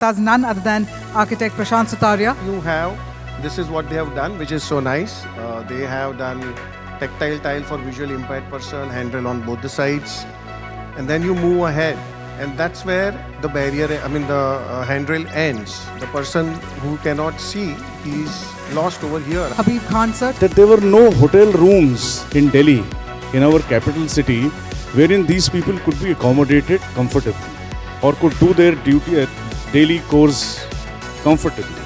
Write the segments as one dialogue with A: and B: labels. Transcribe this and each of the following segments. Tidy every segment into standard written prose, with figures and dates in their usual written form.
A: That's none other than architect Prashant Sutaria.
B: This is what they have done, which is so nice. They have done tactile tile for visually impaired person, handrail on both the sides. And then you move ahead. And that's where the barrier, the handrail ends. The person who cannot see, he's lost over here.
A: Habeeb Khan, sir.
C: That there were no hotel rooms in Delhi, in our capital city, wherein these people could be accommodated comfortably or could do their duty at daily course comfortably.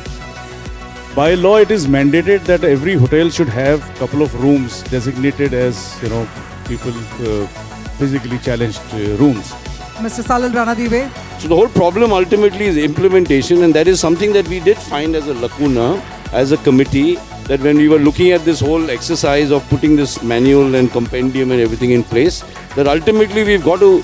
C: By law, it is mandated that every hotel should have a couple of rooms designated as, people physically challenged rooms.
A: Mr. Salil Ranadive.
D: So the whole problem ultimately is implementation, and that is something that we did find as a lacuna as a committee, that when we were looking at this whole exercise of putting this manual and compendium and everything in place, that ultimately we've got to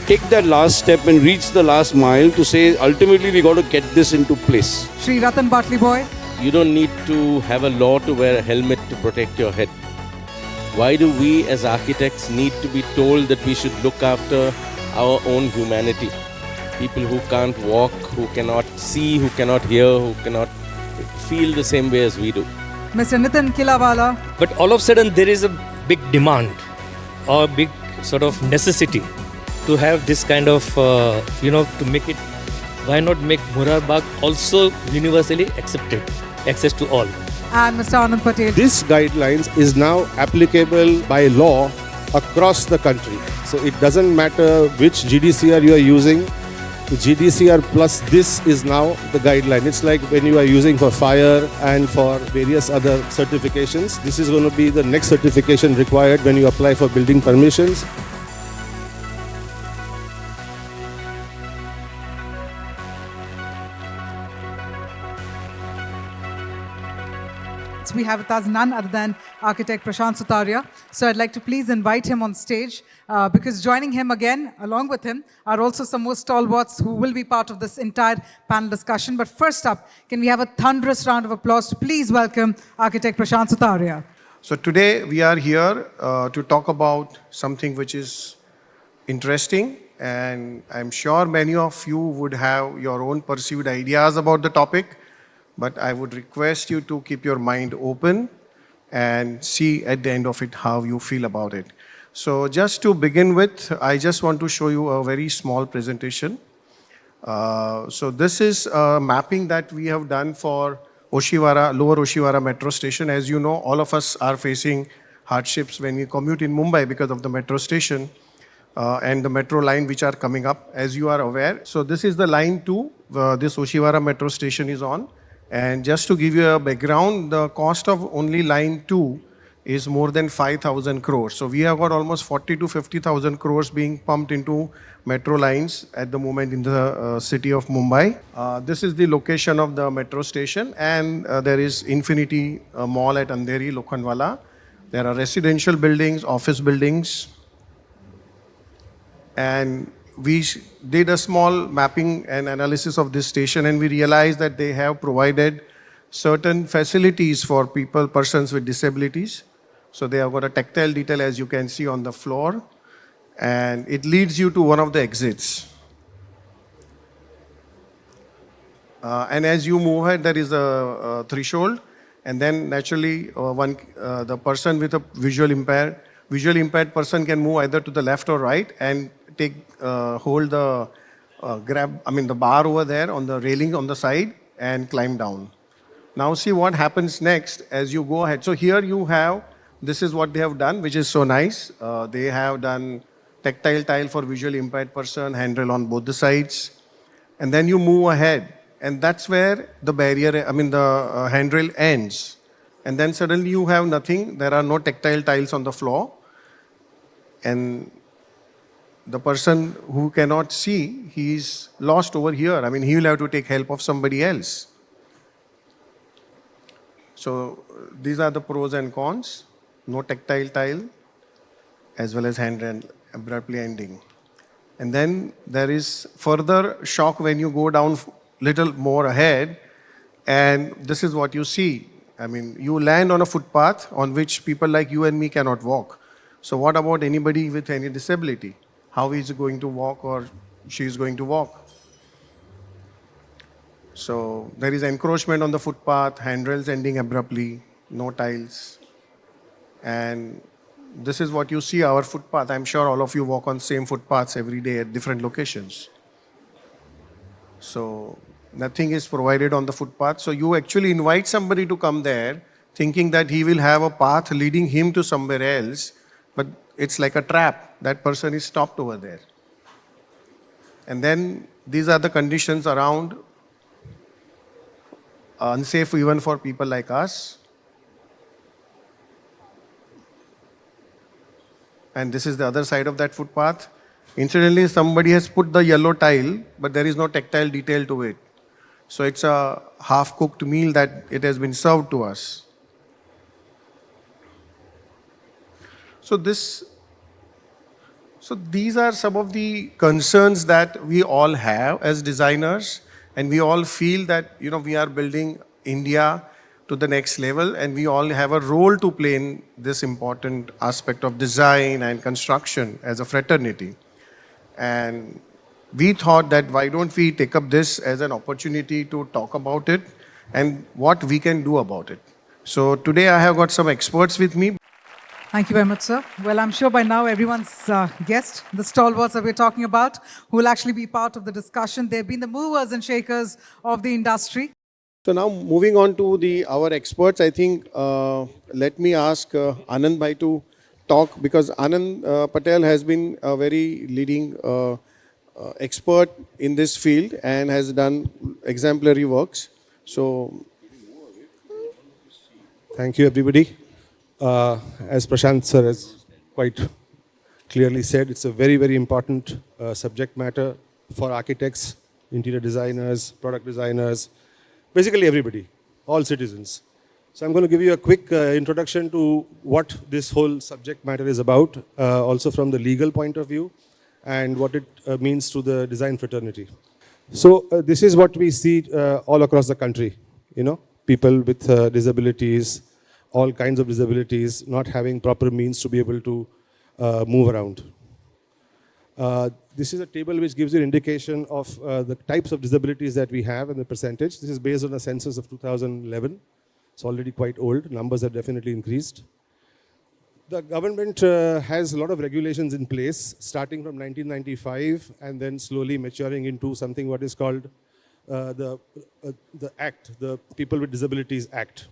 D: take that last step and reach the last mile to say ultimately we got to get this into place.
A: Shri Ratan Batliboi.
E: You don't need to have a law to wear a helmet to protect your head. Why do we as architects need to be told that we should look after our own humanity? People who can't walk, who cannot see, who cannot hear, who cannot feel the same way as we do.
A: Mr. Nitin Killawala.
F: But all of a sudden there is a big demand or a big sort of necessity to have this kind of, to make it, why not make Murarbagh also universally accepted, access to all.
A: And Mr. Anand Patel.
G: This guidelines is now applicable by law across the country. So it doesn't matter which GDCR you are using, the GDCR plus this is now the guideline. It's like when you are using for fire and for various other certifications. This is going to be the next certification required when you apply for building permissions.
A: We have with us none other than architect Prashant Sutaria. So I'd like to please invite him on stage because joining him again, along with him, are also some more stalwarts who will be part of this entire panel discussion. But first up, can we have a thunderous round of applause to please welcome architect Prashant Sutaria.
B: So today we are here to talk about something which is interesting, and I'm sure many of you would have your own perceived ideas about the topic. But I would request you to keep your mind open and see at the end of it how you feel about it. So just to begin with, I just want to show you a very small presentation. So this is a mapping that we have done for Oshiwara, Lower Oshiwara metro station. As you know, all of us are facing hardships when we commute in Mumbai because of the metro station and the metro line which are coming up, as you are aware. So this is the line 2, this Oshiwara metro station is on. And just to give you a background, the cost of only line 2 is more than 5,000 crores. So we have got almost 40 to 50,000 crores being pumped into metro lines at the moment in the city of Mumbai. This is the location of the metro station, and there is Infinity Mall at Andheri, Lokhandwala. There are residential buildings, office buildings, and we did a small mapping and analysis of this station, and we realized that they have provided certain facilities for persons with disabilities. So they have got a tactile detail, as you can see on the floor, and it leads you to one of the exits. And as you move ahead, there is a threshold, and then naturally the person with a visually impaired person can move either to the left or right and hold the the bar over there on the railing on the side and climb down. Now see what happens next as you go ahead. So here you have, this is what they have done, which is so nice. They have done tactile tile for visually impaired person, handrail on both the sides. And then you move ahead, and that's where the barrier, the handrail ends. And then suddenly you have nothing. There are no tactile tiles on the floor. And the person who cannot see, he's lost over here. He will have to take help of somebody else. So these are the pros and cons. No tactile tile, as well as handrail abruptly ending. And then there is further shock when you go down little more ahead, and this is what you see. You land on a footpath on which people like you and me cannot walk. So what about anybody with any disability? How is he going to walk, or she is going to walk? So there is encroachment on the footpath, handrails ending abruptly, no tiles. And this is what you see our footpath. I'm sure all of you walk on same footpaths every day at different locations. So nothing is provided on the footpath. So you actually invite somebody to come there thinking that he will have a path leading him to somewhere else, but it's like a trap. That person is stopped over there. And then these are the conditions around, unsafe even for people like us. And this is the other side of that footpath. Incidentally, somebody has put the yellow tile, but there is no tactile detail to it. So it's a half-cooked meal that it has been served to us. So these are some of the concerns that we all have as designers, and we all feel that we are building India to the next level, and we all have a role to play in this important aspect of design and construction as a fraternity. And we thought that why don't we take up this as an opportunity to talk about it and what we can do about it. So today I have got some experts with me.
A: Thank you very much, sir. Well, I'm sure by now everyone's guessed the stalwarts that we're talking about, who will actually be part of the discussion. They've been the movers and shakers of the industry.
B: So now moving on to our experts, I think let me ask Anand bhai to talk, because Anand Patel has been a very leading expert in this field and has done exemplary works. So
G: Thank you, everybody. As Prashant sir has quite clearly said, it's a very, very important subject matter for architects, interior designers, product designers, basically everybody, all citizens. So I'm going to give you a quick introduction to what this whole subject matter is about, also from the legal point of view, and what it means to the design fraternity. So this is what we see all across the country, people with disabilities, all kinds of disabilities, not having proper means to be able to move around. This is a table which gives you an indication of the types of disabilities that we have and the percentage. This is based on a census of 2011. It's already quite old. Numbers have definitely increased. The government has a lot of regulations in place, starting from 1995 and then slowly maturing into something what is called the Act, the People with Disabilities Act.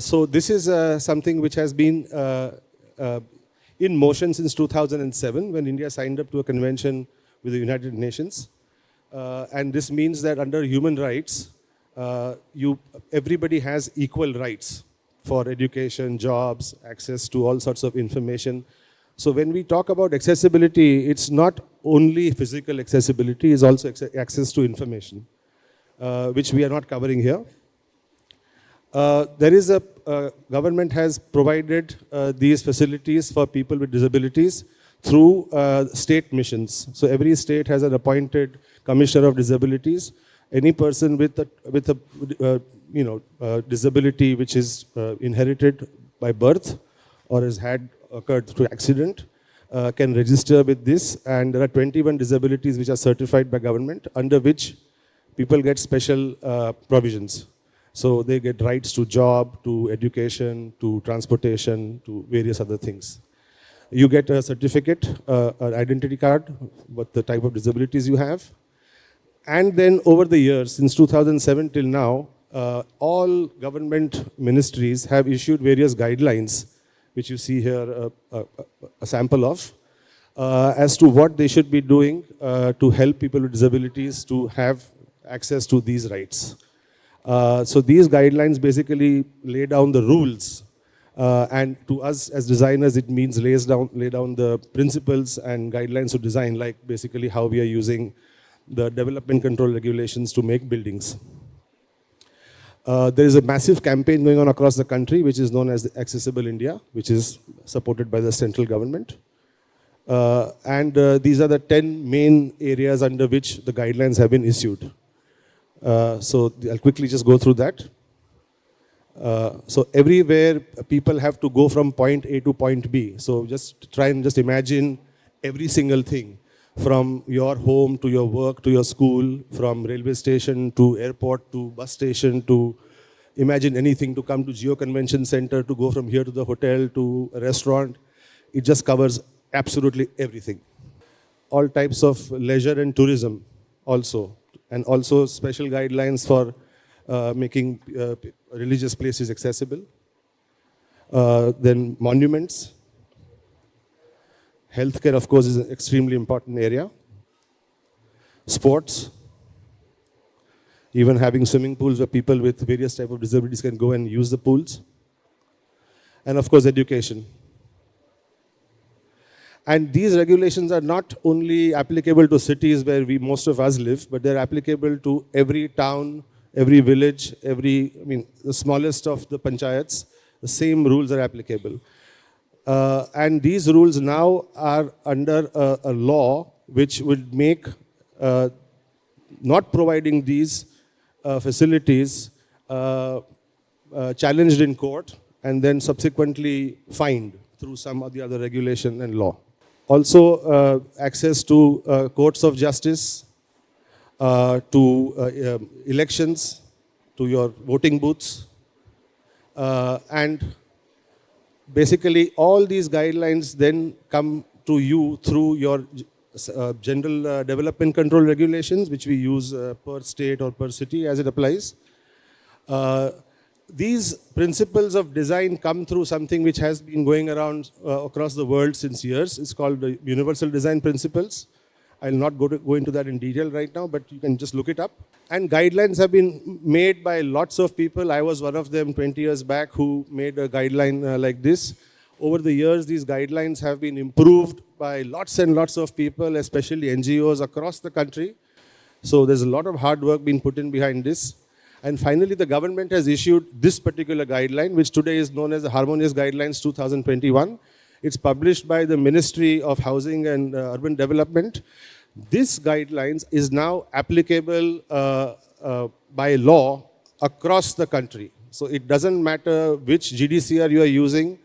G: So this is something which has been in motion since 2007, when India signed up to a convention with the United Nations. And this means that under human rights, everybody has equal rights for education, jobs, access to all sorts of information. So when we talk about accessibility, it's not only physical accessibility, it's also access to information, which we are not covering here. There is government has provided these facilities for people with disabilities through state missions. So every state has an appointed commissioner of disabilities. Any person with a disability which is inherited by birth or has occurred through accident can register with this. And there are 21 disabilities which are certified by government, under which people get special provisions. So they get rights to job, to education, to transportation, to various other things. You get a certificate, an identity card, what the type of disabilities you have. And then over the years, since 2007 till now, all government ministries have issued various guidelines, which you see here a sample of, as to what they should be doing to help people with disabilities to have access to these rights. So these guidelines basically lay down the rules, and to us as designers, it means lay down the principles and guidelines to design, like basically how we are using the development control regulations to make buildings. There is a massive campaign going on across the country, which is known as the Accessible India, which is supported by the central government. And these are the 10 main areas under which the guidelines have been issued. So I'll quickly just go through that. So everywhere people have to go from point A to point B. So just try and just imagine every single thing. from your home to your work to your school, from railway station to airport to bus station to imagine anything, to come to Geo Convention Center, to go from here to the hotel to a restaurant. It just covers absolutely everything. All types of leisure and tourism also, and also special guidelines for making religious places accessible. Then monuments. Healthcare, of course, is an extremely important area. Sports. Even having swimming pools where people with various types of disabilities can go and use the pools. And of course, education. And these regulations are not only applicable to cities where most of us live, but they're applicable to every town, every village, the smallest of the panchayats. The same rules are applicable. And these rules now are under a law which would make not providing these facilities challenged in court and then subsequently fined through some of the other regulation and law. Also, access to courts of justice, to elections, to your voting booths, and basically all these guidelines then come to you through your general development control regulations, which we use per state or per city as it applies. These principles of design come through something which has been going around across the world since years. It's called the Universal Design Principles. I'll not go into that in detail right now, but you can just look it up. And guidelines have been made by lots of people. I was one of them 20 years back who made a guideline like this. Over the years, these guidelines have been improved by lots and lots of people, especially NGOs across the country. So there's a lot of hard work being put in behind this. And finally, the government has issued this particular guideline, which today is known as the Harmonious Guidelines 2021. It's published by the Ministry of Housing and Urban Development. This guidelines is now applicable by law across the country. So it doesn't matter which GDCR you are using.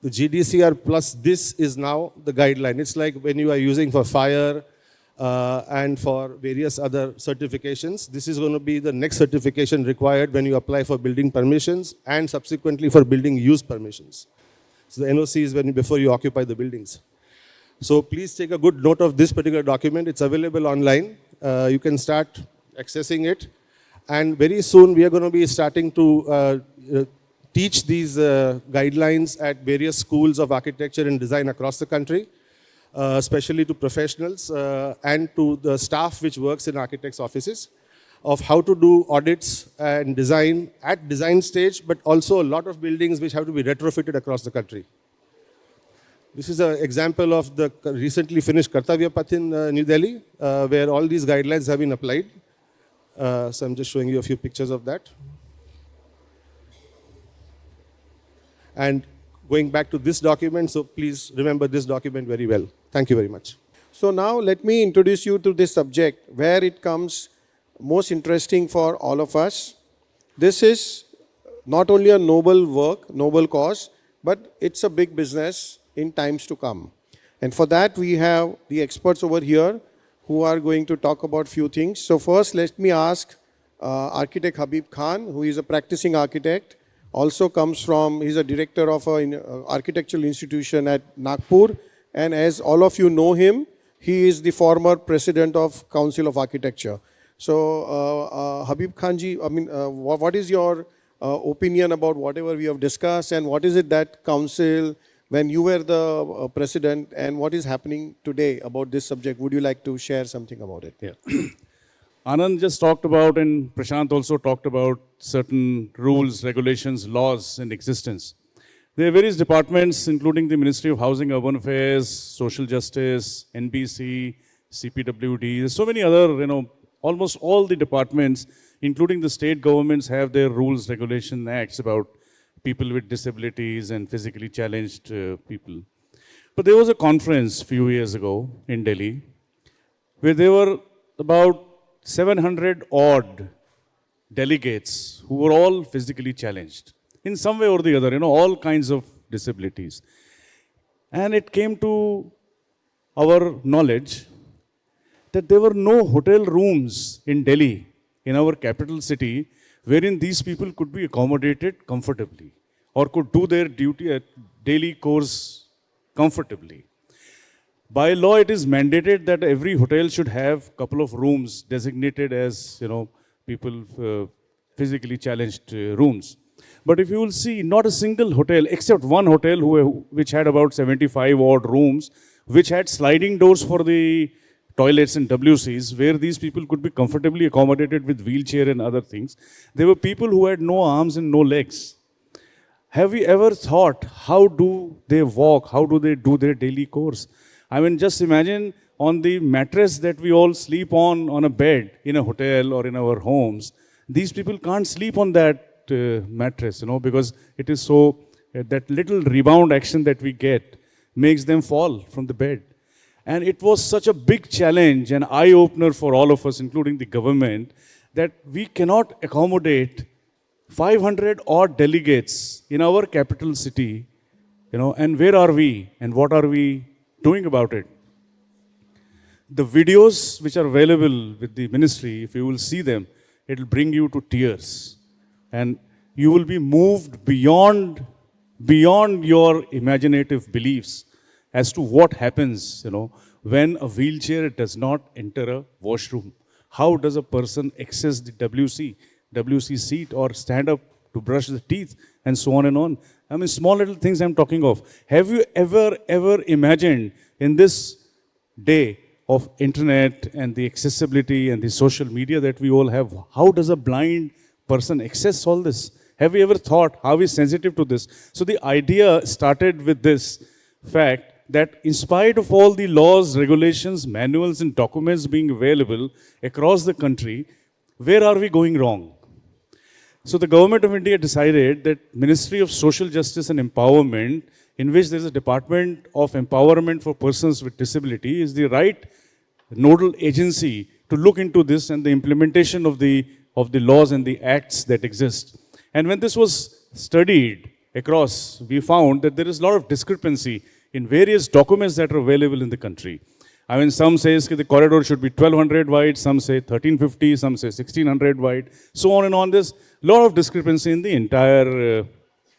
G: The GDCR plus this is now the guideline. It's like when you are using for fire and for various other certifications. This is going to be the next certification required when you apply for building permissions and subsequently for building use permissions. So the NOC is before you occupy the buildings. So please take a good note of this particular document. It's available online. You can start accessing it. And very soon we are going to be starting to teach these guidelines at various schools of architecture and design across the country, especially to professionals and to the staff which works in architects' offices, of how to do audits and design at design stage, but also a lot of buildings which have to be retrofitted across the country. This is an example of the recently finished Kartavya Path in New Delhi, where all these guidelines have been applied. So I'm just showing you a few pictures of that. And going back to this document, so please remember this document very well. Thank you very much.
B: So now let me introduce you to this subject where it comes most interesting for all of us. This is not only a noble work, noble cause, but it's a big business in times to come. And for that we have the experts over here who are going to talk about few things. So first let me ask architect Habeeb Khan, who is a practicing architect, also comes from, he's a director of an architectural institution at Nagpur, and as all of you know him, he is the former president of Council of Architecture. So Habeeb Khanji, what is your opinion about whatever we have discussed, and what is it that council, when you were the president, and what is happening today about this subject? Would you like to share something about it?
C: Yeah. Anand just talked about, and Prashant also talked about certain rules, regulations, laws in existence. There are various departments, including the Ministry of Housing, Urban Affairs, Social Justice, NBC, CPWD. There's so many other, almost all the departments, including the state governments, have their rules, regulation, acts about people with disabilities and physically challenged people. But there was a conference a few years ago in Delhi where there were about 700 odd delegates who were all physically challenged in some way or the other, all kinds of disabilities. And it came to our knowledge that there were no hotel rooms in Delhi, in our capital city, wherein these people could be accommodated comfortably or could do their duty at daily course comfortably. By law, it is mandated that every hotel should have a couple of rooms designated as, people physically challenged rooms. But if you will see, not a single hotel, except one hotel which had about 75 odd rooms, which had sliding doors for the toilets and WCs, where these people could be comfortably accommodated with wheelchair and other things. There were people who had no arms and no legs. Have you ever thought, how do they walk? How do they do their daily course? I mean, just imagine on the mattress that we all sleep on a bed in a hotel or in our homes. These people can't sleep on that mattress, because it is so, that little rebound action that we get makes them fall from the bed. And it was such a big challenge, an eye-opener for all of us, including the government, that we cannot accommodate 500 odd delegates in our capital city, and where are we and what are we doing about it? The videos which are available with the ministry, if you will see them, it will bring you to tears. And you will be moved beyond your imaginative beliefs as to what happens, when a wheelchair does not enter a washroom. How does a person access the WC seat or stand up to brush the teeth and so on and on? I mean, small little things I'm talking of. Have you ever imagined in this day of internet and the accessibility and the social media that we all have, how does a blind person access all this? Have you ever thought how is sensitive to this? So the idea started with this fact that in spite of all the laws, regulations, manuals and documents being available across the country, where are we going wrong? So the government of India decided that Ministry of Social Justice and Empowerment, in which there is a Department of Empowerment for Persons with Disability, is the right nodal agency to look into this and the implementation of the laws and the acts that exist. And when this was studied across, we found that there is a lot of discrepancy in various documents that are available in the country. I mean, some says that the corridor should be 1200 wide, some say 1350, some say 1600 wide, so on and on. There's a lot of discrepancy in the entire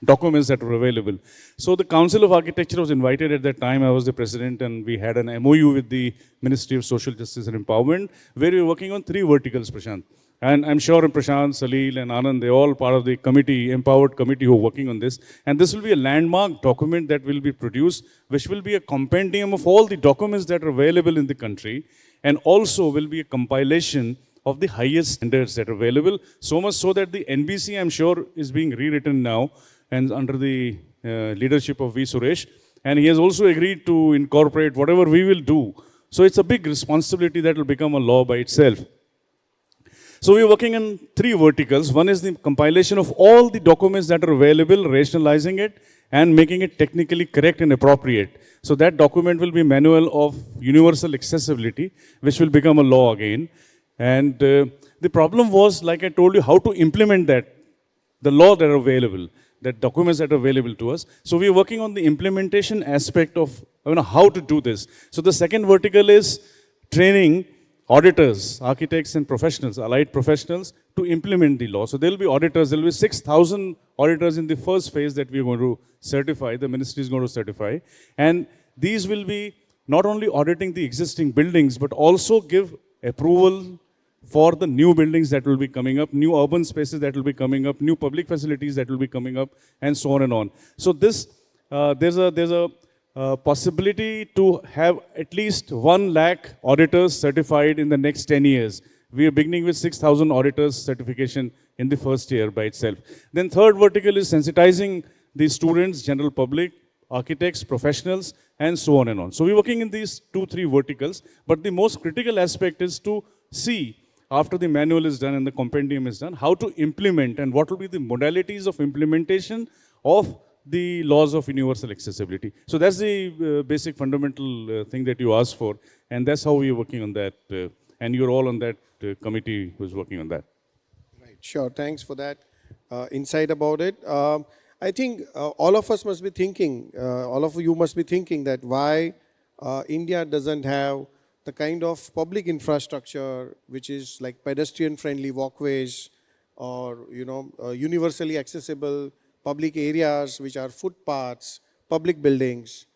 C: documents that were available. So the Council of Architecture was invited at that time. I was the president, and we had an MOU with the Ministry of Social Justice and Empowerment, where we were working on 3 verticals, Prashant. And I'm sure Prashant, Salil and Anand, they're all part of the committee, empowered committee who are working on this. And this will be a landmark document that will be produced, which will be a compendium of all the documents that are available in the country, and also will be a compilation of the highest standards that are available, so much so that the NBC, I'm sure, is being rewritten now, and under the leadership of V. Suresh. And he has also agreed to incorporate whatever we will do. So it's a big responsibility that will become a law by itself. So we're working in 3 verticals. One is the compilation of all the documents that are available, rationalizing it, and making it technically correct and appropriate. So that document will be manual of universal accessibility, which will become a law again. And the problem was, like I told you, how to implement that, the law that are available, the documents that are available to us. So we're working on the implementation aspect of how to do this. So the second vertical is training auditors, architects and professionals, allied professionals, to implement the law. So there will be auditors. There will be 6,000 auditors in the first phase that we are going to certify, the ministry is going to certify. And these will be not only auditing the existing buildings, but also give approval for the new buildings that will be coming up, new urban spaces that will be coming up, new public facilities that will be coming up, and so on and on. So this, there's a possibility to have at least 1 lakh auditors certified in the next 10 years. We are beginning with 6,000 auditors certification in the first year by itself. Then third vertical is sensitizing the students, general public, architects, professionals, and so on and on. So we're working in these 2-3 verticals, but the most critical aspect is to see, after the manual is done and the compendium is done, how to implement and what will be the modalities of implementation of the laws of universal accessibility. So that's the basic fundamental thing that you asked for, and that's how we're working on that. And you're all on that committee who's working on that.
B: Right, sure, thanks for that insight about it. I think all of us must be thinking, all of you must be thinking that why India doesn't have the kind of public infrastructure which is like pedestrian-friendly walkways or, universally accessible public areas which are footpaths, public buildings.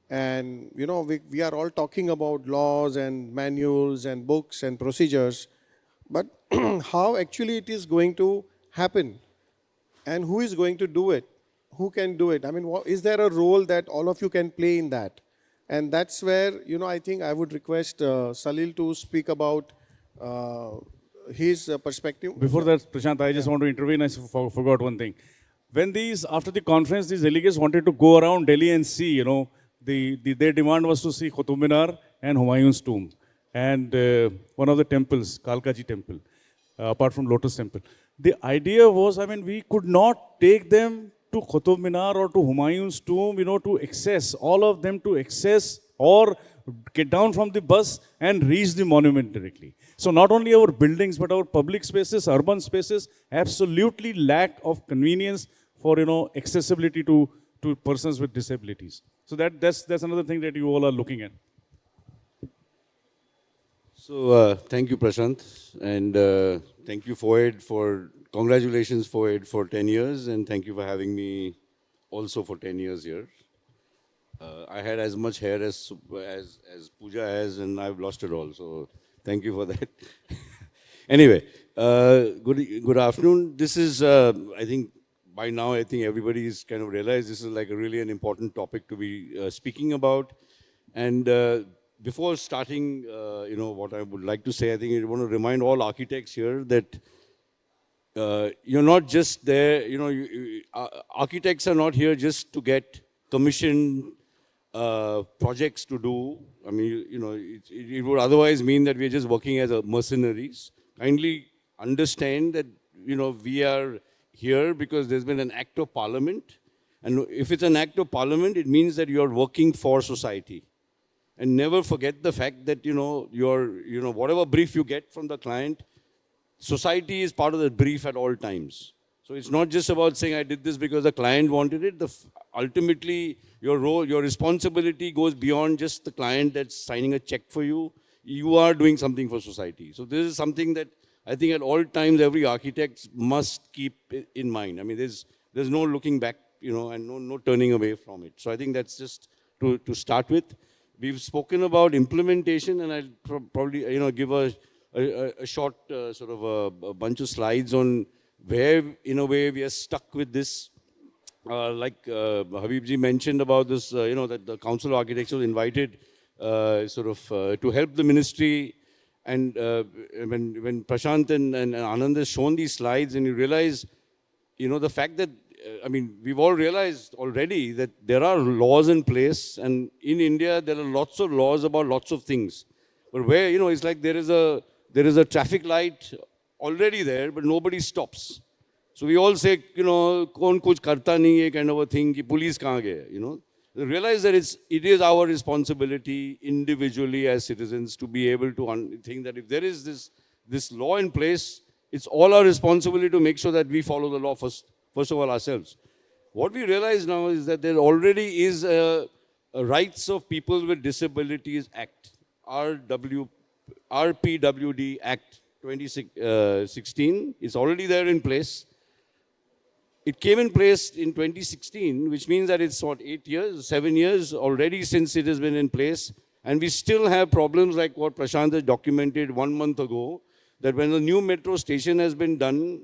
B: And, we are all talking about laws and manuals and books and procedures, but how actually it is going to happen and who is going to do it? Who can do it? I mean, is there a role that all of you can play in that? And that's where, I think I would request Salil to speak about his perspective.
C: Before that, Prashant, I just want to intervene. I forgot one thing. When after the conference, these delegates wanted to go around Delhi and see, their demand was to see Qutub Minar and Humayun's tomb and one of the temples, Kalkaji temple, apart from Lotus temple. The idea was, we could not take them to Qutub Minar or to Humayun's tomb, to access, all of them to access or get down from the bus and reach the monument directly. So not only our buildings, but our public spaces, urban spaces, absolutely lack of convenience for, accessibility to persons with disabilities. So that's another thing that you all are looking at.
D: So thank you, Prashant, and thank you, FOAID, congratulations, FOAID, for 10 years, and thank you for having me also for 10 years here. I had as much hair as Pooja has, and I've lost it all, so thank you for that. Anyway, good afternoon. This is, I think, by now, I think everybody's kind of realized this is like really an important topic to be speaking about. And before starting, what I would like to say, I think I want to remind all architects here that you're not just there, architects are not here just to get commissioned projects to do. I mean, it would otherwise mean that we're just working as mercenaries. Kindly understand that, we are here because there's been an act of parliament. And if it's an act of parliament, it means that you're working for society. And never forget the fact that, whatever brief you get from the client, society is part of the brief at all times. So it's not just about saying, I did this because the client wanted it. Ultimately, your role, your responsibility goes beyond just the client that's signing a check for you. You are doing something for society. So this is something that I think at all times every architect must keep in mind. I mean, there's no looking back, and no turning away from it. So I think that's just to start with. We've spoken about implementation, and I'll probably, give a short sort of a bunch of slides on where, in a way, we are stuck with this. Like Habeeb ji mentioned about this, that the Council of Architecture was invited to help the ministry. And when Prashant and Anand has shown these slides, and you realize, the fact that, we've all realized already that there are laws in place, and in India, there are lots of laws about lots of things. But where, it's like there is a traffic light already there, but nobody stops. So we all say, kaun kuch karta nahi hai, kind of a thing, ki police kahan gaye, Realize that it is our responsibility individually as citizens to be able to think that if there is this law in place, it's all our responsibility to make sure that we follow the law first of all ourselves. What we realize now is that there already is a Rights of People with Disabilities Act, RPWD Act 2016. It's already there in place. It came in place in 2016, which means that it's 7 years already since it has been in place. And we still have problems like what Prashant has documented 1 month ago, that when the new metro station has been done,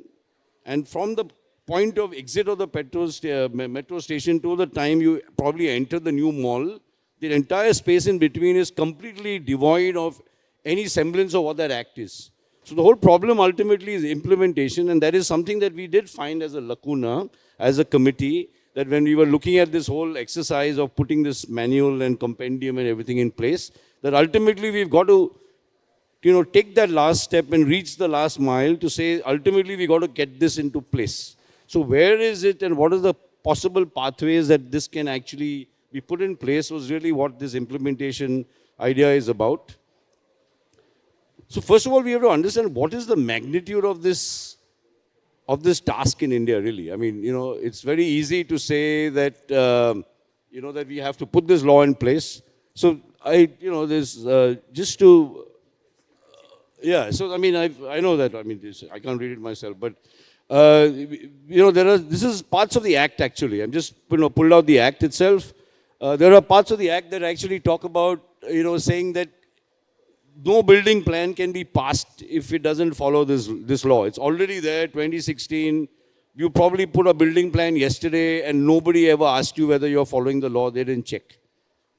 D: and from the point of exit of the metro station to the time you probably enter the new mall, the entire space in between is completely devoid of any semblance of what that act is. So the whole problem ultimately is implementation, and that is something that we did find as a lacuna, as a committee, that when we were looking at this whole exercise of putting this manual and compendium and everything in place, that ultimately we've got to, take that last step and reach the last mile to say, ultimately we got to get this into place. So where is it, and what are the possible pathways that this can actually be put in place was really what this implementation idea is about. So first of all, we have to understand what is the magnitude of this task in India, really. I mean, it's very easy to say that, that we have to put this law in place. So there's just to, yeah, so I mean, I know that, I mean, I can't read it myself, but, this is parts of the act actually. I'm just, pulled out the act itself. There are parts of the act that actually talk about, saying that no building plan can be passed if it doesn't follow this law. It's already there, 2016. You probably put a building plan yesterday and nobody ever asked you whether you're following the law. They didn't check.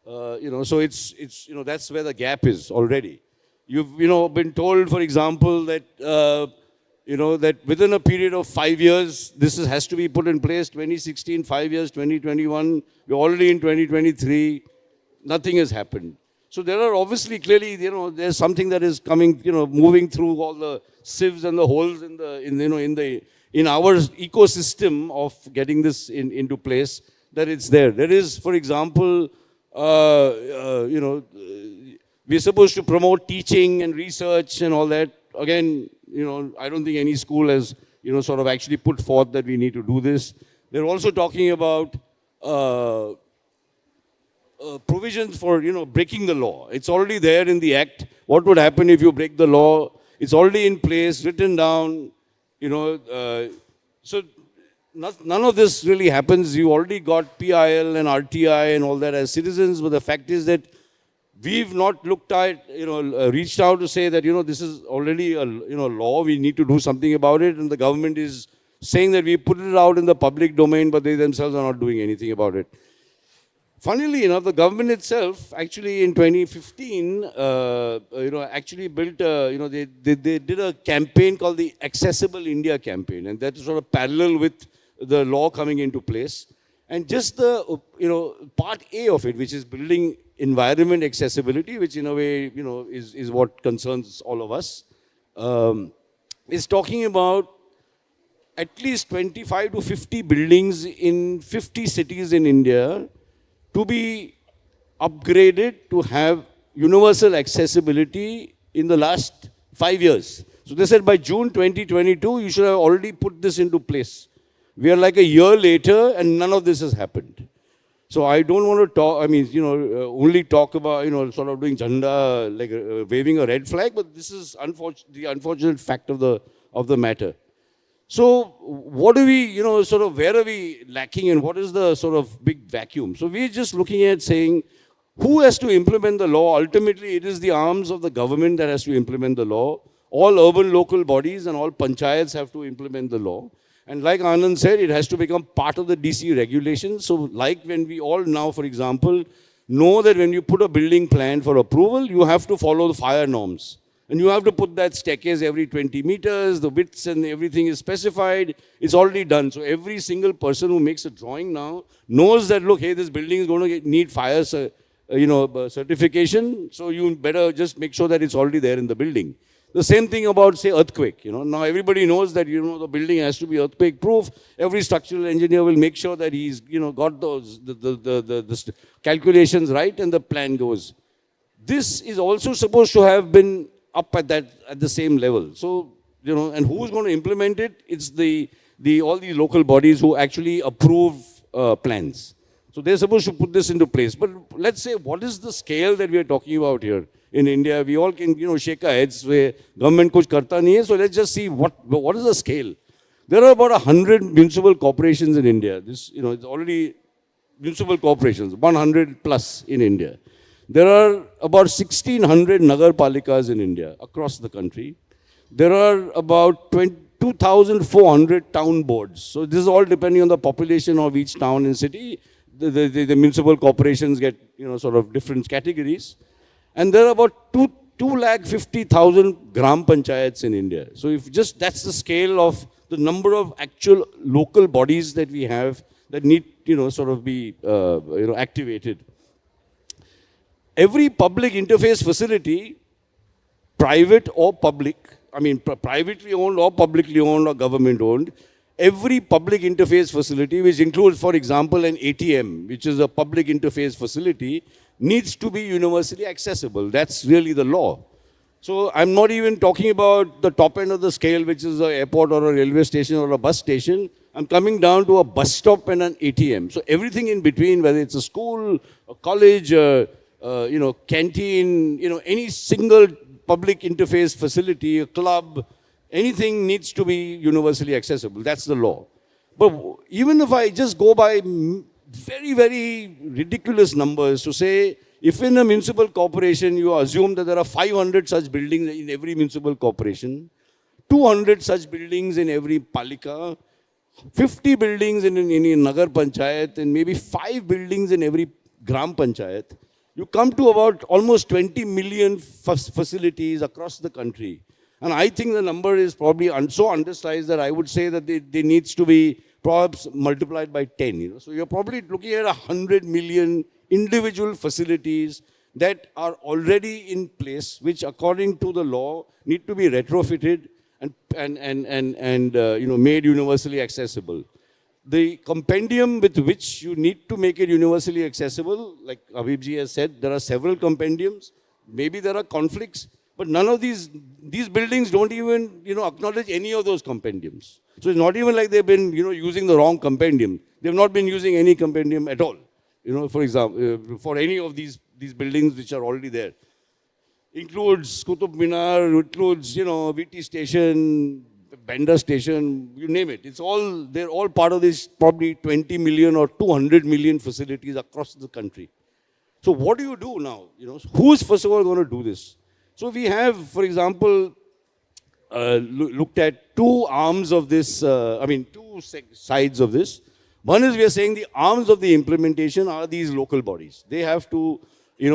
D: So it's that's where the gap is already. You've, been told, for example, that, that within a period of 5 years, this has to be put in place, 2016, 5 years, 2021. We're already in 2023. Nothing has happened. So there are obviously clearly, there's something that is coming, moving through all the sieves and the holes in our ecosystem of getting this into place, that it's there. There is, for example, we're supposed to promote teaching and research and all that. Again, I don't think any school has, sort of actually put forth that we need to do this. They're also talking about provisions for, breaking the law. It's already there in the act. What would happen if you break the law? It's already in place, written down, so none of this really happens. You already got PIL and RTI and all that as citizens, but the fact is that we've not looked at, reached out to say that, this is already a, law, we need to do something about it, and the government is saying that we put it out in the public domain, but they themselves are not doing anything about it. Funnily enough, the government itself, actually in 2015, actually built, they did a campaign called the Accessible India campaign, and that is sort of parallel with the law coming into place. And just the, part A of it, which is building environment accessibility, which in a way, is what concerns all of us, is talking about at least 25 to 50 buildings in 50 cities in India to be upgraded to have universal accessibility in the last 5 years. So they said by June 2022, you should have already put this into place. We are like a year later and none of this has happened. So I don't want to talk, only talk about, sort of doing jhanda, like waving a red flag, but this is the unfortunate fact of the matter. So what do we, sort of, where are we lacking and what is the sort of big vacuum? So we're just looking at saying, who has to implement the law? Ultimately, it is the arms of the government that has to implement the law. All urban local bodies and all panchayats have to implement the law. And like Anand said, it has to become part of the DC regulations. So like when we all now, for example, know that when you put a building plan for approval, you have to follow the fire norms. And you have to put that staircase every 20 meters, the widths and everything is specified. It's already done. So every single person who makes a drawing now knows that, look, hey, this building is going to need fire certification. So you better just make sure that it's already there in the building. The same thing about, say, earthquake. Now everybody knows that, the building has to be earthquake proof. Every structural engineer will make sure that he's, got those, the calculations right and the plan goes. This is also supposed to have been up at the same level. So, and who's going to implement it? It's all the local bodies who actually approve plans. So they're supposed to put this into place. But let's say, what is the scale that we are talking about here? In India, we all can, shake our heads where government kuch karta nahi hai. So let's just see what is the scale. There are about 100 municipal corporations in India. This, it's already municipal corporations, 100 plus in India. There are about 1,600 Nagar Palikas in India, across the country. There are about 2,400 town boards. So this is all depending on the population of each town and city. The municipal corporations get, sort of different categories. And there are about 250,000 gram panchayats in India. So if just that's the scale of the number of actual local bodies that we have that need, sort of be, activated. Every public interface facility, private or public, privately owned or publicly owned or government owned, every public interface facility, which includes, for example, an ATM, which is a public interface facility, needs to be universally accessible. That's really the law. So I'm not even talking about the top end of the scale, which is an airport or a railway station or a bus station. I'm coming down to a bus stop and an ATM. So everything in between, whether it's a school, a college, canteen, any single public interface facility, a club, anything needs to be universally accessible. That's the law. But even if I just go by very, very ridiculous numbers to say, if in a municipal corporation you assume that there are 500 such buildings in every municipal corporation, 200 such buildings in every palika, 50 buildings in any Nagar Panchayat, and maybe 5 buildings in every Gram Panchayat, you come to about almost 20 million facilities across the country. And I think the number is probably so undersized that I would say that they needs to be perhaps multiplied by 10. So you're probably looking at 100 million individual facilities that are already in place, which according to the law need to be retrofitted and made universally accessible. The compendium with which you need to make it universally accessible, like Habeeb has said, there are several compendiums. Maybe there are conflicts, but none of these buildings don't even acknowledge any of those compendiums. So it's not even like they've been using the wrong compendium. They've not been using any compendium at all. For example, for any of these buildings which are already there. Includes Qutub Minar, includes, VT station, Banda station, you name it. They're all part of this probably 20 million or 200 million facilities across the country. So what do you do now? Who's first of all going to do this? So we have, for example, looked at two arms of this, two sides of this. One is we are saying the arms of the implementation are these local bodies. They have to,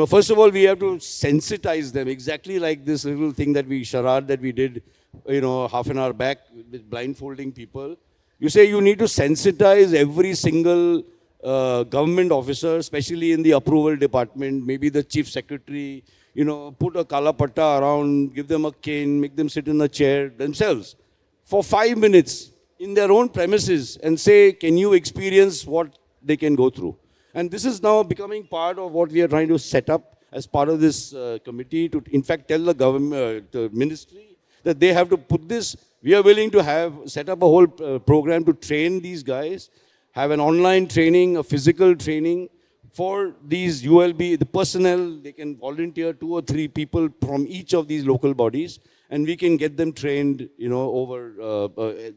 D: first of all, we have to sensitize them, exactly like this little thing charade that we did, half an hour back with blindfolding people. You say you need to sensitize every single government officer, especially in the approval department, maybe the chief secretary, put a kala patta around, give them a cane, make them sit in a chair themselves for 5 minutes in their own premises and say, can you experience what they can go through? And this is now becoming part of what we are trying to set up as part of this committee to, in fact, tell the government, the ministry, that they have to put this. We are willing to set up a whole program to train these guys, have an online training, a physical training for these ULB, the personnel. They can volunteer 2 or 3 people from each of these local bodies, and we can get them trained, over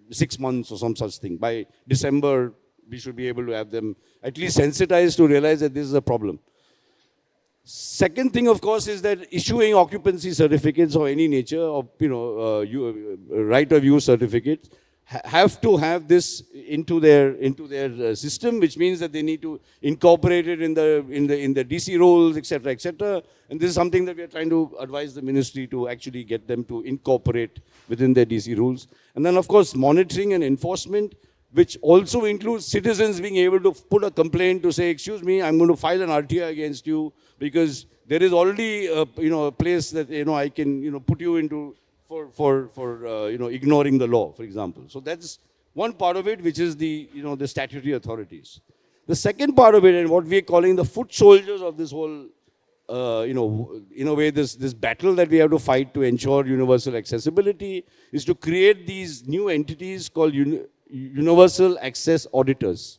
D: 6 months or some such thing. By December, we should be able to have them at least sensitized to realize that this is a problem. Second thing, of course, is that issuing occupancy certificates of any nature, or right of use certificates, have to have this into their system, which means that they need to incorporate it in the DC rules, etc., etc. And this is something that we are trying to advise the ministry to actually get them to incorporate within their DC rules. And then, of course, monitoring and enforcement, which also includes citizens being able to put a complaint to say, excuse me, I'm going to file an RTI against you because there is already a place that I can put you into for ignoring the law, for example. So that's one part of it, which is the the statutory authorities. The second part of it, and what we are calling the foot soldiers of this whole in a way this battle that we have to fight to ensure universal accessibility, is to create these new entities called universal access auditors.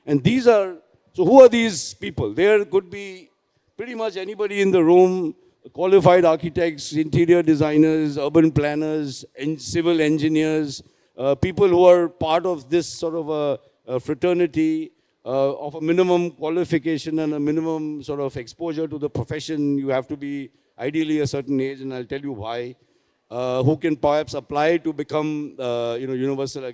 D: And these are, so who are these people? There could be pretty much anybody in the room, qualified architects, interior designers, urban planners, and civil engineers, people who are part of this sort of a fraternity of a minimum qualification and a minimum sort of exposure to the profession. You have to be ideally a certain age, and I'll tell you why. Who can perhaps apply to become universal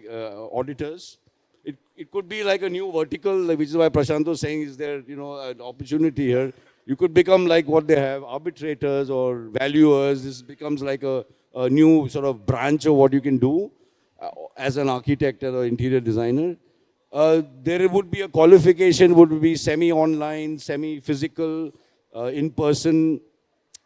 D: auditors. It could be like a new vertical, which is why Prashant was saying, is there an opportunity here. You could become like what they have, arbitrators or valuers. This becomes like a new sort of branch of what you can do as an architect or interior designer. There would be a qualification, would be semi-online, semi-physical, in-person.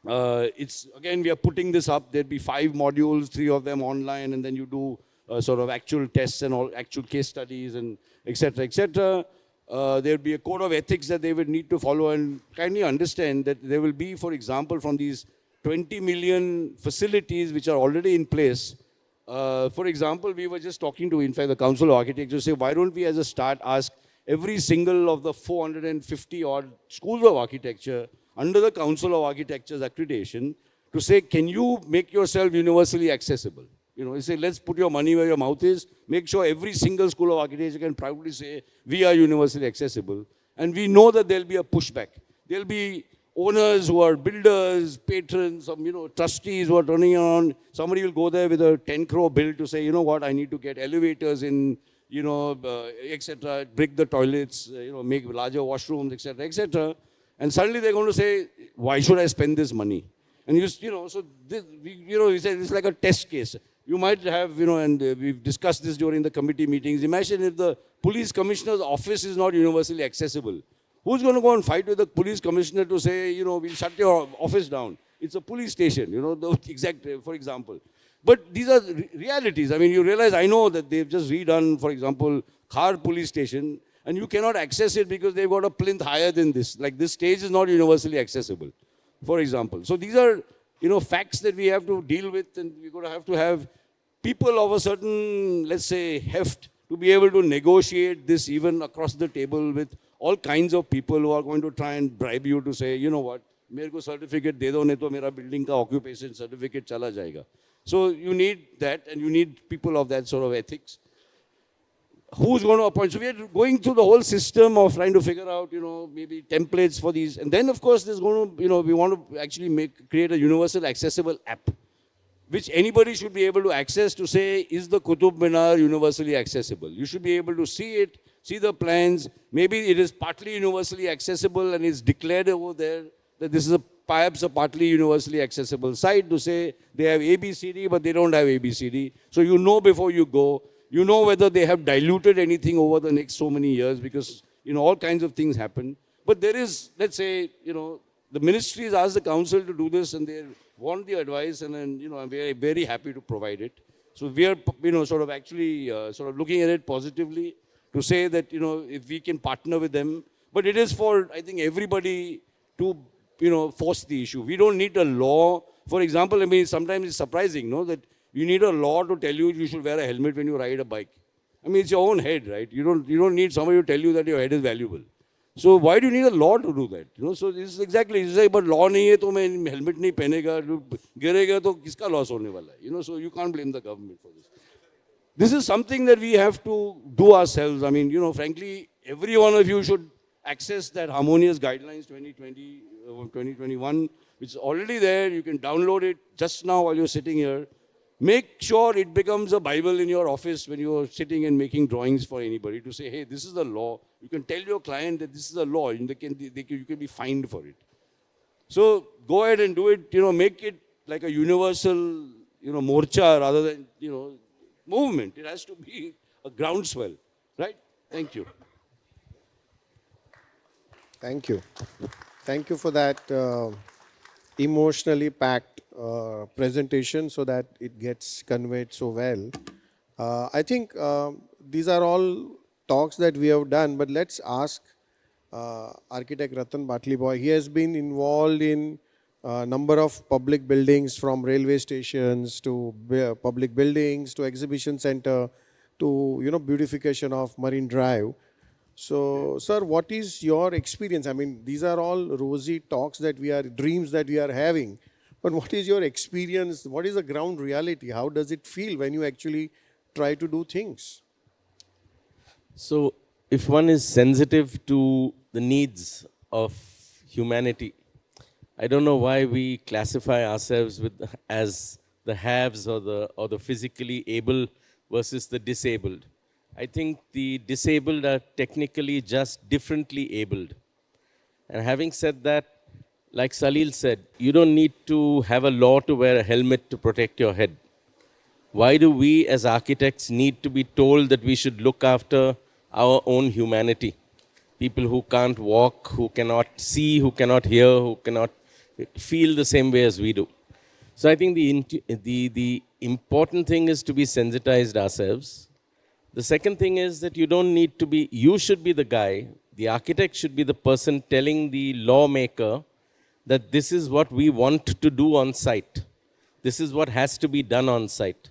D: It's again, we are putting this up. There'd be 5 modules, 3 of them online, and then you do sort of actual tests and all actual case studies and etc. etc. There would be a code of ethics that they would need to follow, and kindly understand that there will be, for example, from these 20 million facilities which are already in place. For example, we were just talking to, in fact, the Council of Architecture, say, why don't we as a start ask every single of the 450 odd schools of architecture under the Council of Architecture's accreditation to say, can you make yourself universally accessible? You know, you say, let's put your money where your mouth is, make sure every single school of architecture can proudly say, we are universally accessible. And we know that there'll be a pushback. There'll be owners who are builders, patrons, some, trustees who are turning on. Somebody will go there with a 10 crore bill to say, you know what, I need to get elevators in, etc., brick the toilets, make larger washrooms, etc., etc. And suddenly they're going to say, why should I spend this money? And so this, we said it's like a test case. You might have, and we've discussed this during the committee meetings. Imagine if the police commissioner's office is not universally accessible. Who's going to go and fight with the police commissioner to say, we'll shut your office down? It's a police station, the exact, for example. But these are realities. I mean, you realize, I know that they've just redone, for example, Khar police station, and you cannot access it because they've got a plinth higher than this. Like this stage is not universally accessible, for example. So these are, facts that we have to deal with, and we're going to have people of a certain, let's say, heft to be able to negotiate this even across the table with all kinds of people who are going to try and bribe you to say, you know what, मेरे को certificate दे दो नहीं तो मेरा building का occupation certificate चला जाएगा. So you need that, and you need people of that sort of ethics. Who's going to appoint? So we are going through the whole system of trying to figure out, maybe templates for these. And then, of course, there's going to, we want to actually create a universal accessible app, which anybody should be able to access to say, is the Qutub Minar universally accessible? You should be able to see it, see the plans. Maybe it is partly universally accessible and it's declared over there that this is perhaps a partly universally accessible site to say they have ABCD, but they don't have ABCD. So you know before you go. You know whether they have diluted anything over the next so many years because, all kinds of things happen. But there is, let's say, the ministries asked the council to do this and they want the advice and then, I'm very, very happy to provide it. So we are, sort of actually sort of looking at it positively to say that, if we can partner with them. But it is for, I think, everybody to, force the issue. We don't need a law. For example, I mean, sometimes it's surprising, that you need a law to tell you should wear a helmet when you ride a bike. I mean, it's your own head, right? You don't need somebody to tell you that your head is valuable. So why do you need a law to do that? So this is exactly, you say, but law nahi hai to main helmet nahi pehnega, girega to kiska loss hone wala hai? So you can't blame the government for this. This is something that we have to do ourselves. I mean, frankly, every one of you should access that harmonious guidelines 2020, 2021, which is already there. You can download it just now while you're sitting here. Make sure it becomes a Bible in your office when you're sitting and making drawings for anybody to say, hey, this is the law. You can tell your client that this is the law and you can be fined for it. So go ahead and do it, make it like a universal, morcha rather than, movement. It has to be a groundswell, right? Thank you.
B: Thank you. Thank you for that emotionally packed presentation so that it gets conveyed so well. I think these are all talks that we have done, but let's ask architect Ratan Batliboi. He has been involved in a number of public buildings, from railway stations to public buildings to exhibition center to beautification of Marine Drive. So, sir, what is your experience? I mean, these are all rosy talks dreams that we are having. But what is your experience? What is the ground reality? How does it feel when you actually try to do things?
E: So, if one is sensitive to the needs of humanity, I don't know why we classify ourselves as the haves or the physically able versus the disabled. I think the disabled are technically just differently abled. And having said that, like Salil said, you don't need to have a law to wear a helmet to protect your head. Why do we as architects need to be told that we should look after our own humanity? People who can't walk, who cannot see, who cannot hear, who cannot feel the same way as we do. So I think the important thing is to be sensitized ourselves. The second thing is that you should be the guy, the architect should be the person telling the lawmaker that this is what we want to do on site. This is what has to be done on site.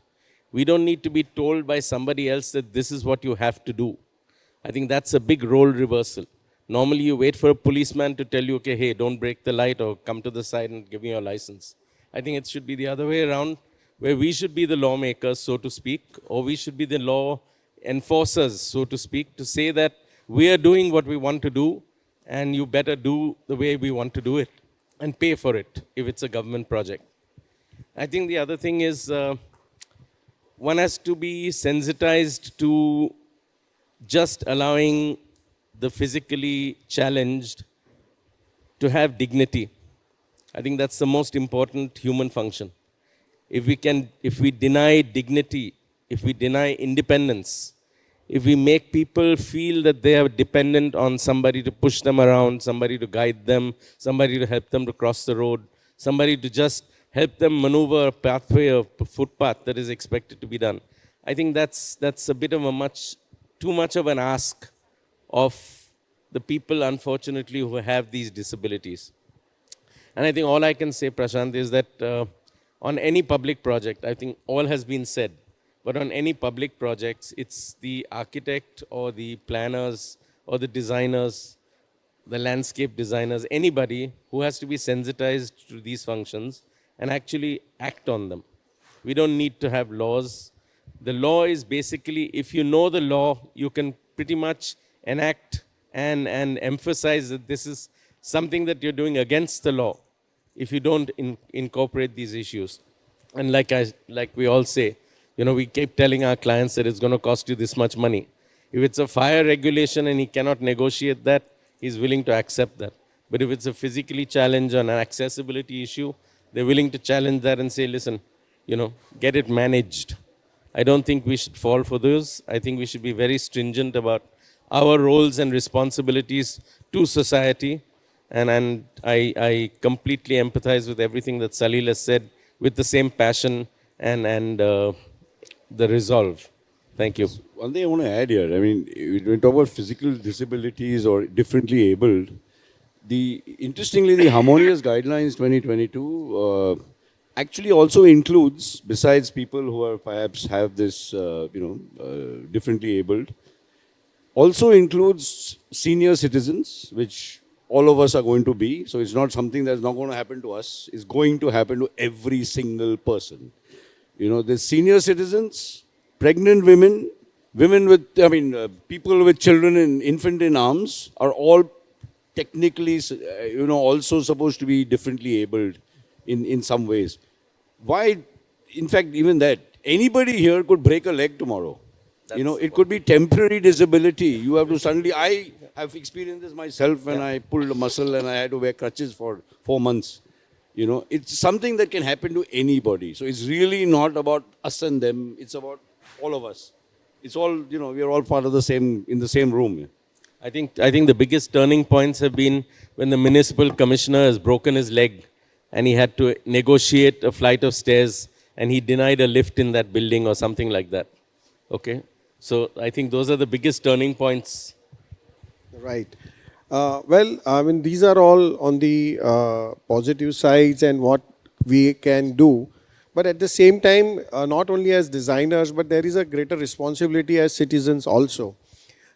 E: We don't need to be told by somebody else that this is what you have to do. I think that's a big role reversal. Normally you wait for a policeman to tell you, okay, hey, don't break the light or come to the side and give me your license. I think it should be the other way around, where we should be the lawmakers, so to speak, or we should be the law enforcers, so to speak, to say that we are doing what we want to do, and you better do the way we want to do it, and pay for it if it's a government project. I think the other thing is one has to be sensitized to just allowing the physically challenged to have dignity. I think that's the most important human function. If we deny dignity, if we deny independence, if we make people feel that they are dependent on somebody to push them around, somebody to guide them, somebody to help them to cross the road, somebody to just help them maneuver a pathway or footpath that is expected to be done, I think that's a bit of too much of an ask of the people, unfortunately, who have these disabilities. And I think all I can say, Prashant, is that on any public project, I think all has been said, but on any public projects, it's the architect or the planners or the designers, the landscape designers, anybody who has to be sensitized to these functions and actually act on them. We don't need to have laws. The law is basically, if you know the law, you can pretty much enact and emphasize that this is something that you're doing against the law if you don't incorporate these issues. And like we all say, we keep telling our clients that it's going to cost you this much money. If it's a fire regulation and he cannot negotiate that, he's willing to accept that. But if it's a physically challenge or an accessibility issue, they're willing to challenge that and say, listen, get it managed. I don't think we should fall for those. I think we should be very stringent about our roles and responsibilities to society. And I completely empathize with everything that Salil has said with the same passion and the resolve. Thank you.
D: One thing I want to add here, when we talk about physical disabilities or differently abled, interestingly, the Harmonious Guidelines 2022 actually also includes, besides people who are perhaps have this, differently abled, also includes senior citizens, which all of us are going to be. So it's not something that's not going to happen to us. It's going to happen to every single person. The senior citizens, pregnant women, people with children and infant in arms are all technically, also supposed to be differently abled in some ways. Why? In fact, even that, anybody here could break a leg tomorrow. It could be temporary disability. You have to suddenly, I have experienced this myself when I pulled a muscle and I had to wear crutches for 4 months. It's something that can happen to anybody. So it's really not about us and them. It's about all of us. It's all, we are all part of in the same room.
E: I think the biggest turning points have been when the municipal commissioner has broken his leg and he had to negotiate a flight of stairs and he denied a lift in that building or something like that. Okay? So I think those are the biggest turning points.
B: Right. These are all on the positive sides and what we can do. But at the same time, not only as designers, but there is a greater responsibility as citizens also.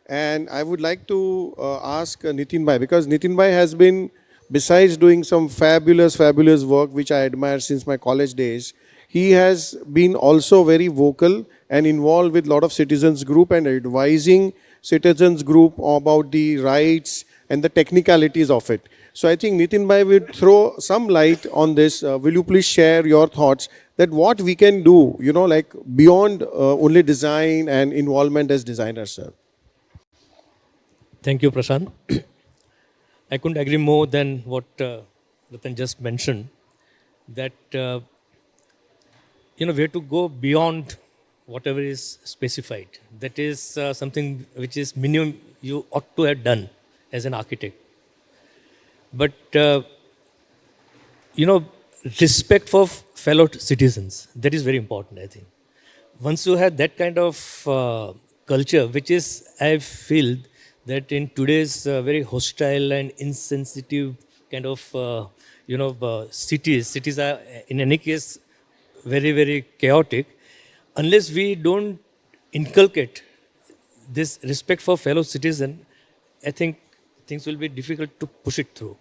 B: And I would like to ask Nitin Bhai, because Nitin Bhai has been, besides doing some fabulous work, which I admire since my college days, he has been also very vocal and involved with a lot of citizens group and advising citizens group about the rights and the technicalities of it. So I think Nitin Bhai will throw some light on this. Will you please share your thoughts that what we can do, beyond only design and involvement as designers, sir?
F: Thank you, Prashant. I couldn't agree more than what Ratan just mentioned, that we have to go beyond whatever is specified. That is something which is minimum you ought to have done as an architect. But, respect for fellow citizens, that is very important, I think. Once you have that kind of culture, which is, I feel, that in today's very hostile and insensitive kind of, cities are in any case very, very chaotic. Unless we don't inculcate this respect for fellow citizen, I think things will be difficult to push it through.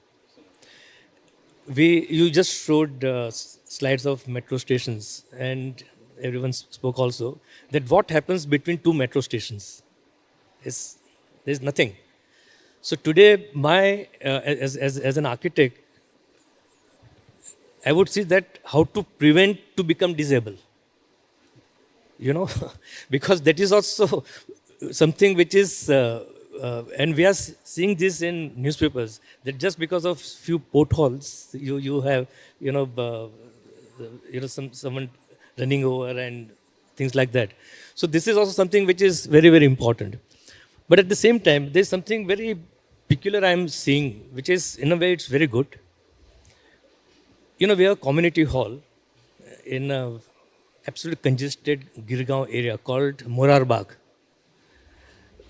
F: You just showed slides of metro stations, and everyone spoke also that what happens between two metro stations is there's nothing. So today, as an architect, I would see that how to prevent to become disabled. Because that is also something which is, and we are seeing this in newspapers, that just because of few potholes, you have, someone running over and things like that. So this is also something which is very, very important. But at the same time, there's something very peculiar I'm seeing, which is, in a way, it's very good. We have a community hall in a absolutely congested Girgaon area called Morarbagh,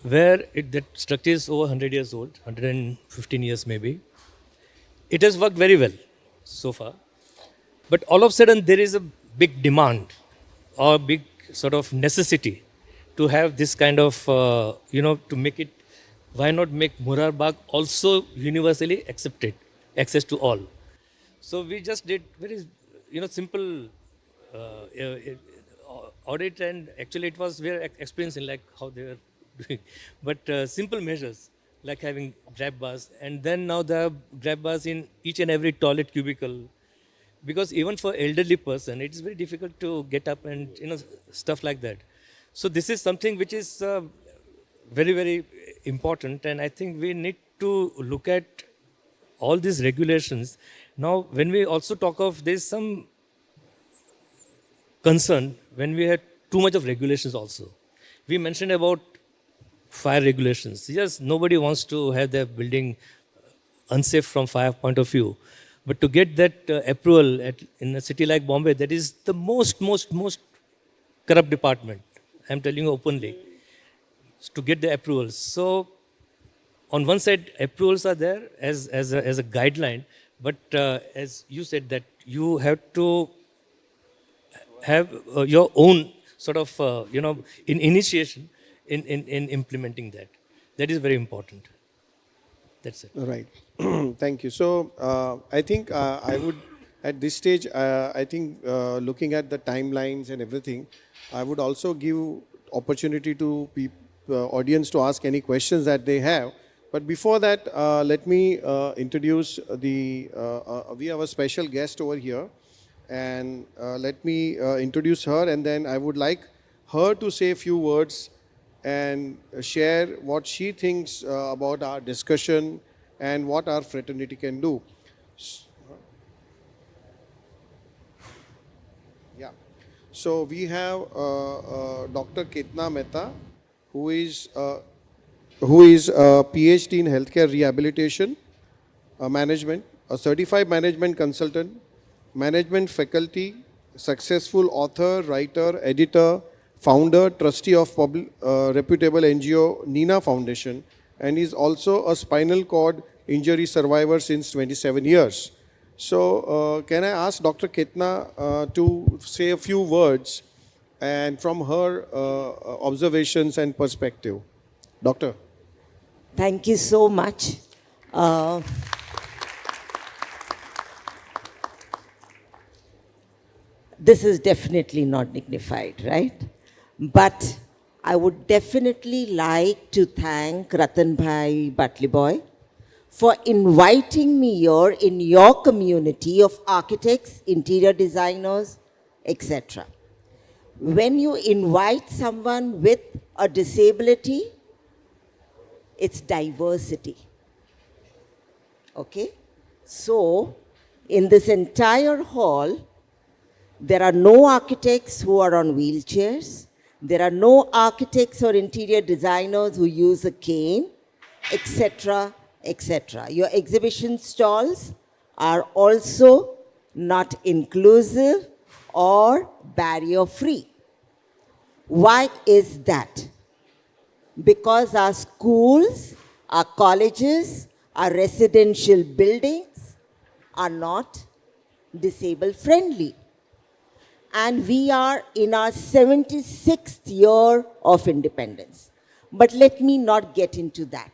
F: where that structure is over 100 years old, 115 years maybe. It has worked very well so far. But all of a sudden, there is a big demand or big sort of necessity to have this kind of, to make it, why not make Morarbagh also universally accepted, access to all. So we just did very, simple audit, and actually it was very experiencing, like how they were doing. But simple measures, like having grab bars, and then now there are grab bars in each and every toilet cubicle. Because even for elderly person, it is very difficult to get up and, stuff like that. So this is something which is very, very important, and I think we need to look at all these regulations. Now, when we also talk of, there's some concern when we had too much of regulations also. We mentioned about fire regulations. Yes, nobody wants to have their building unsafe from fire point of view. But to get that approval in a city like Bombay, that is the most corrupt department. I'm telling you openly. To get the approvals. So, on one side, approvals are there as a guideline, but as you said that you have to have your own sort of, in initiation in implementing that. That is very important. That's it.
B: Right. Thank you. So I think I would, at this stage, I think looking at the timelines and everything, I would also give opportunity to audience to ask any questions that they have. But before that, let me introduce we have a special guest over here. And let me introduce her, and then I would like her to say a few words and share what she thinks about our discussion and what our fraternity can do. Yeah. So we have Dr. Ketna Mehta, who is a PhD in healthcare rehabilitation management, a certified management consultant, management faculty, successful author, writer, editor, founder, trustee of reputable NGO Nina Foundation, and is also a spinal cord injury survivor since 27 years. So can I ask Dr. Ketna to say a few words and from her observations and perspective. Doctor.
H: Thank you so much. This is definitely not dignified, right? But I would definitely like to thank Ratan Bhai Batliboi for inviting me here in your community of architects, interior designers, etc. When you invite someone with a disability, it's diversity. Okay? So, in this entire hall, there are no architects who are on wheelchairs. There are no architects or interior designers who use a cane, etc., etc. Your exhibition stalls are also not inclusive or barrier-free. Why is that? Because our schools, our colleges, our residential buildings are not disabled-friendly. And we are in our 76th year of independence. But let me not get into that.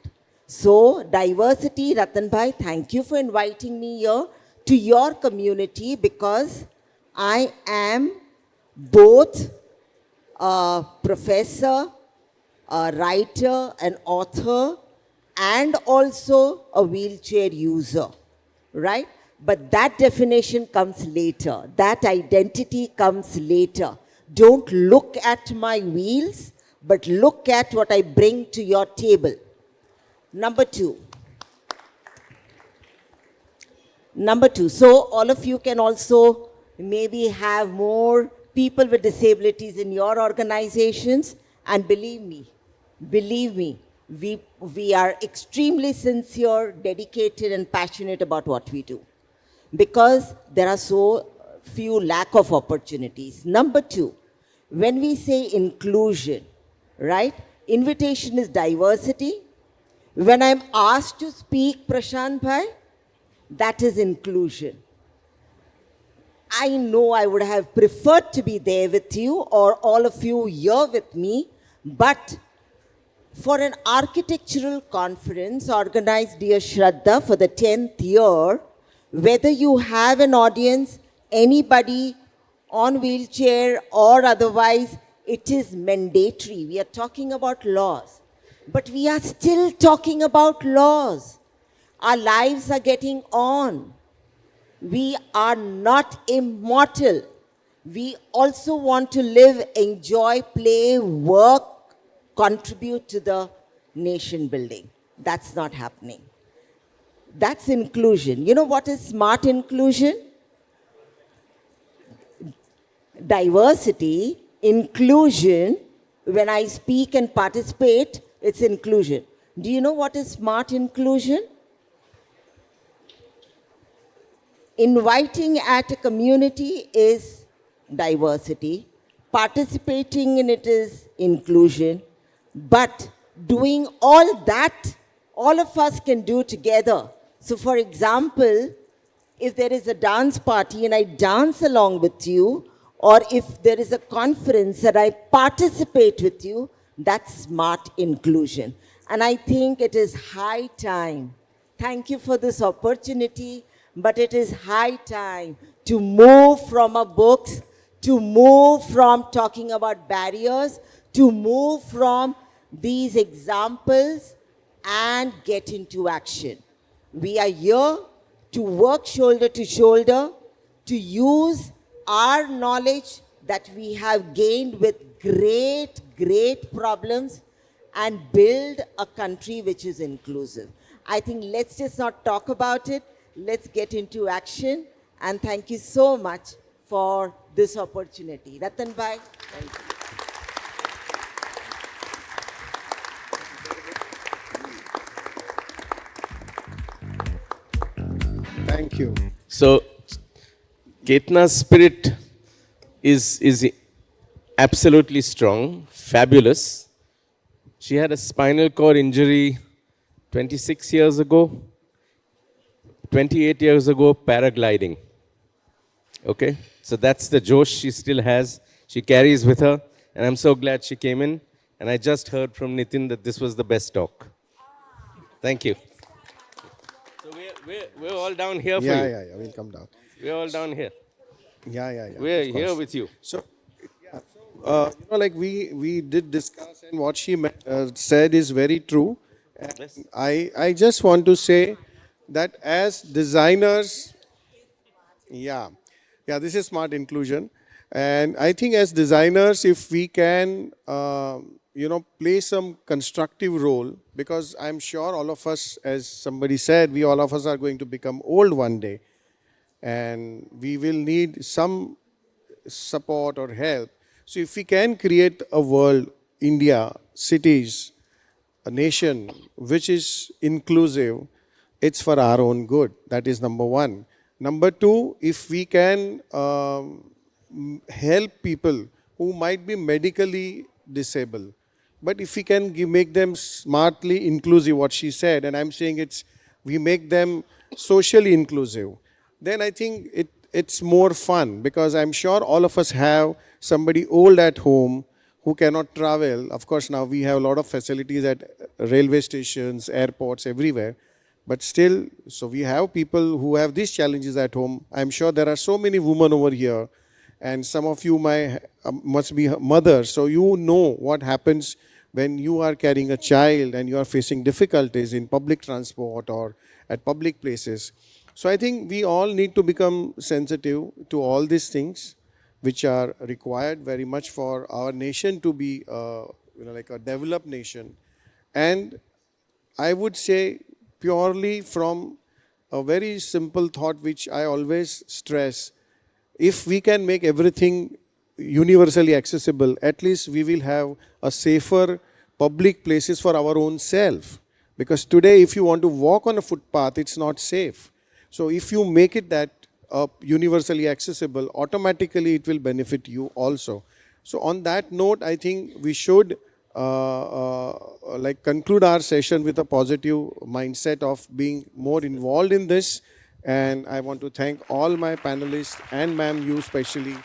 H: So diversity, Ratan bhai, thank you for inviting me here to your community, because I am both a professor, a writer, an author, and also a wheelchair user, right? But that definition comes later. That identity comes later. Don't look at my wheels, but look at what I bring to your table. Number two. So all of you can also maybe have more people with disabilities in your organizations. And believe me, we are extremely sincere, dedicated, and passionate about what we do, because there are so few lack of opportunities. Number two, when we say inclusion, right? Invitation is diversity. When I'm asked to speak, Prashant bhai, that is inclusion. I know I would have preferred to be there with you, or all of you here with me, but for an architectural conference organized, dear Shraddha, for the 10th year, whether you have an audience, anybody on wheelchair or otherwise, it is mandatory. We are talking about laws, but we are still talking about laws. Our lives are getting on. We are not immortal. We also want to live, enjoy, play, work, contribute to the nation building. That's not happening. That's inclusion. You know what is smart inclusion? Diversity, inclusion. When I speak and participate, it's inclusion. Do you know what is smart inclusion? Inviting at a community is diversity. Participating in it is inclusion. But doing all that, all of us can do together. So for example, if there is a dance party and I dance along with you, or if there is a conference that I participate with you, that's smart inclusion. And I think it is high time. Thank you for this opportunity, but it is high time to move from our books, to move from talking about barriers, to move from these examples and get into action. We are here to work shoulder to shoulder, to use our knowledge that we have gained with great problems and build a country which is inclusive. I think let's just not talk about it. Let's get into action. And thank you so much for this opportunity. Ratan bhai, thank you.
B: Thank you.
E: So, Ketna's spirit is absolutely strong, fabulous. She had a spinal cord injury 26 years ago, 28 years ago, paragliding. Okay? So that's the josh she still has. She carries with her. And I'm so glad she came in. And I just heard from Nitin that this was the best talk. Thank you. So we're all down here for you.
B: Yeah, we'll come down.
E: We're all down here.
B: Yeah.
E: We're here with you.
B: So, like we did discuss, and what she said is very true. And
E: Yes.
B: I just want to say that as designers, this is smart inclusion. And I think as designers, if we can, play some constructive role, because I'm sure all of us, as somebody said, all of us are going to become old one day. And we will need some support or help. So if we can create a world, India, cities, a nation which is inclusive, it's for our own good. That is number one. Number two, if we can help people who might be medically disabled, but if we can make them smartly inclusive, what she said, and I'm saying we make them socially inclusive, then I think it's more fun, because I'm sure all of us have somebody old at home who cannot travel. Of course, now we have a lot of facilities at railway stations, airports, everywhere. But still, so we have people who have these challenges at home. I'm sure there are so many women over here, and some of you must be mothers, so you know what happens when you are carrying a child and you are facing difficulties in public transport or at public places. So I think we all need to become sensitive to all these things which are required very much for our nation to be like a developed nation. And I would say purely from a very simple thought which I always stress, if we can make everything universally accessible, at least we will have a safer public places for our own self. Because today, if you want to walk on a footpath, it's not safe. So if you make it that universally accessible, automatically it will benefit you also. So on that note, I think we should conclude our session with a positive mindset of being more involved in this. And I want to thank all my panelists and ma'am, you especially,